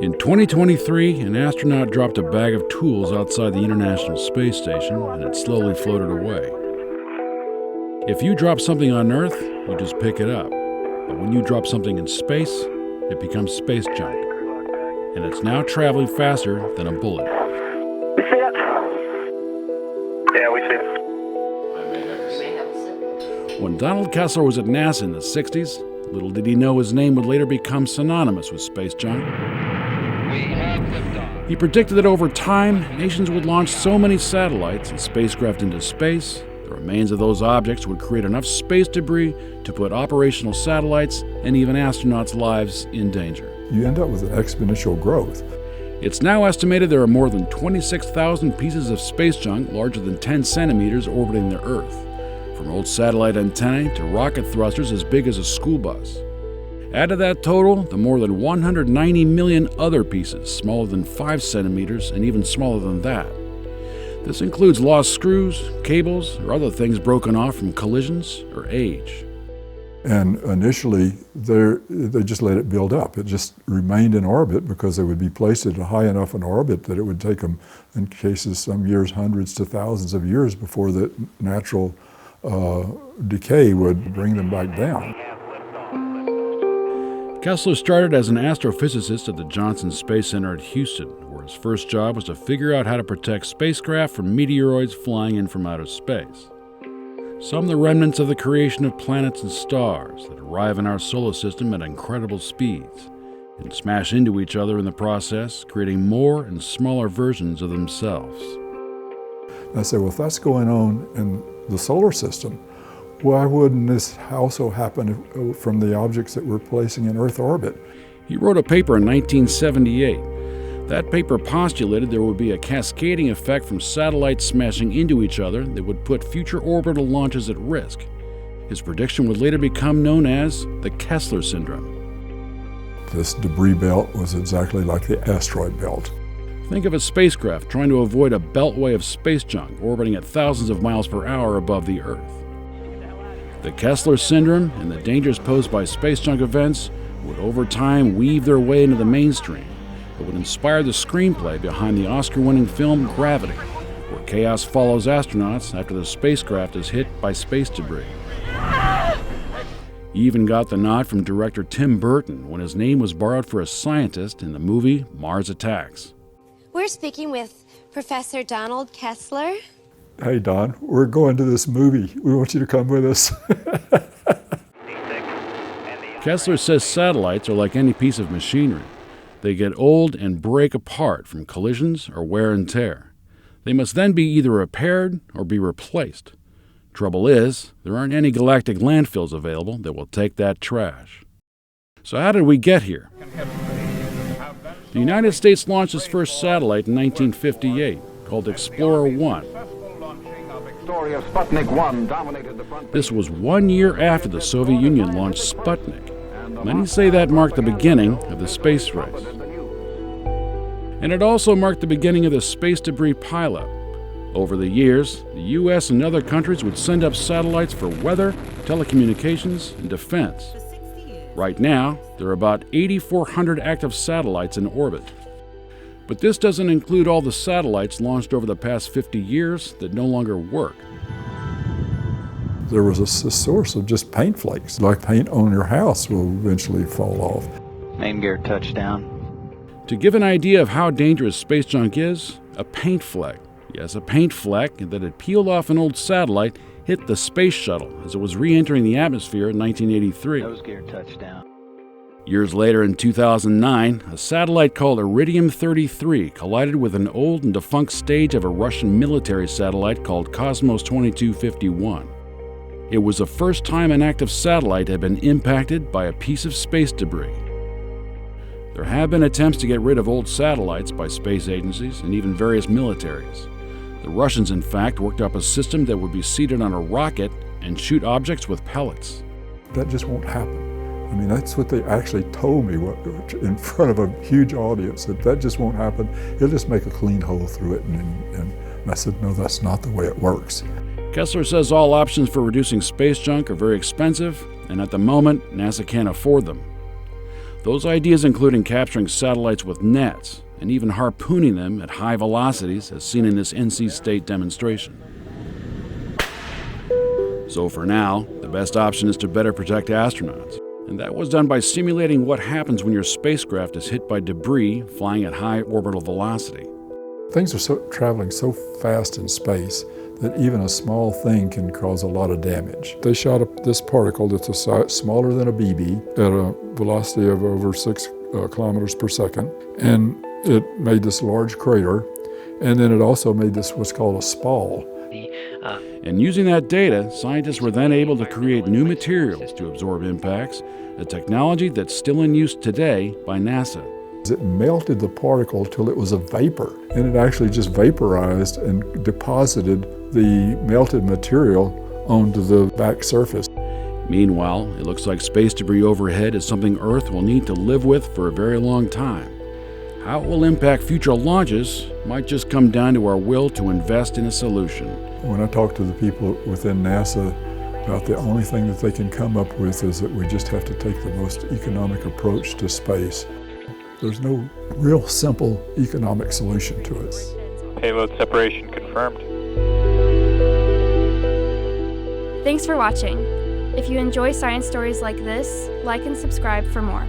In 2023, an astronaut dropped a bag of tools outside the International Space Station, and it slowly floated away. If you drop something on Earth, you just pick it up. But when you drop something in space, it becomes space junk. And it's now traveling faster than a bullet. We see it? Yeah, we see it. When Donald Kessler was at NASA in the 60s, little did he know his name would later become synonymous with space junk. He predicted that over time, nations would launch so many satellites and spacecraft into space, the remains of those objects would create enough space debris to put operational satellites and even astronauts' lives in danger. You end up with an exponential growth. It's now estimated there are more than 26,000 pieces of space junk larger than 10 centimeters orbiting the Earth, from old satellite antennae to rocket thrusters as big as a school bus. Add to that total the more than 190 million other pieces smaller than 5 centimeters and even smaller than that. This includes lost screws, cables, or other things broken off from collisions or age. And initially, they just let it build up. It just remained in orbit because they would be placed at a high enough in orbit that it would take them, in cases some years, hundreds to thousands of years before the natural decay would bring them back down. Kessler started as an astrophysicist at the Johnson Space Center at Houston, where his first job was to figure out how to protect spacecraft from meteoroids flying in from outer space. Some the remnants of the creation of planets and stars that arrive in our solar system at incredible speeds and smash into each other in the process, creating more and smaller versions of themselves. I said, well, if that's going on in the solar system, why wouldn't this also happen from the objects that we're placing in Earth orbit? He wrote a paper in 1978. That paper postulated there would be a cascading effect from satellites smashing into each other that would put future orbital launches at risk. His prediction would later become known as the Kessler Syndrome. This debris belt was exactly like the asteroid belt. Think of a spacecraft trying to avoid a beltway of space junk orbiting at thousands of miles per hour above the Earth. The Kessler Syndrome and the dangers posed by space junk events would over time weave their way into the mainstream, but would inspire the screenplay behind the Oscar-winning film Gravity, where chaos follows astronauts after the spacecraft is hit by space debris. He even got the nod from director Tim Burton when his name was borrowed for a scientist in the movie Mars Attacks. We're speaking with Professor Donald Kessler. Hey, Don, we're going to this movie. We want you to come with us. Kessler says satellites are like any piece of machinery. They get old and break apart from collisions or wear and tear. They must then be either repaired or be replaced. Trouble is, there aren't any galactic landfills available that will take that trash. So how did we get here? The United States launched its first satellite in 1958, called Explorer 1. This was 1 year after the Soviet Union launched Sputnik. Many say that marked the beginning of the space race. And it also marked the beginning of the space debris pileup. Over the years, the U.S. and other countries would send up satellites for weather, telecommunications, and defense. Right now, there are about 8,400 active satellites in orbit. But this doesn't include all the satellites launched over the past 50 years that no longer work. There was a source of just paint flakes, like paint on your house will eventually fall off. Main gear touchdown. To give an idea of how dangerous space junk is, a paint fleck, yes, a paint fleck that had peeled off an old satellite hit the space shuttle as it was re-entering the atmosphere in 1983. Nose gear touchdown. Years later, in 2009, a satellite called Iridium 33 collided with an old and defunct stage of a Russian military satellite called Cosmos 2251. It was the first time an active satellite had been impacted by a piece of space debris. There have been attempts to get rid of old satellites by space agencies and even various militaries. The Russians, in fact, worked up a system that would be seated on a rocket and shoot objects with pellets. That just won't happen. I mean, that's what they actually told me in front of a huge audience, that just won't happen. He'll just make a clean hole through it. And I said, no, that's not the way it works. Kessler says all options for reducing space junk are very expensive, and at the moment, NASA can't afford them. Those ideas including capturing satellites with nets and even harpooning them at high velocities, as seen in this NC State demonstration. So for now, the best option is to better protect astronauts. And that was done by simulating what happens when your spacecraft is hit by debris flying at high orbital velocity. Things are traveling so fast in space that even a small thing can cause a lot of damage. They shot up this particle that's smaller than a BB at a velocity of over 6 kilometers per second, and it made this large crater, and then it also made this what's called a spall. And using that data, scientists were then able to create new materials to absorb impacts, a technology that's still in use today by NASA. It melted the particle till it was a vapor, and it actually just vaporized and deposited the melted material onto the back surface. Meanwhile, it looks like space debris overhead is something Earth will need to live with for a very long time. How it will impact future launches might just come down to our will to invest in a solution. When I talk to the people within NASA, about the only thing that they can come up with is that we just have to take the most economic approach to space. There's no real simple economic solution to it. Payload separation confirmed. Thanks for watching. If you enjoy science stories like this, like and subscribe for more.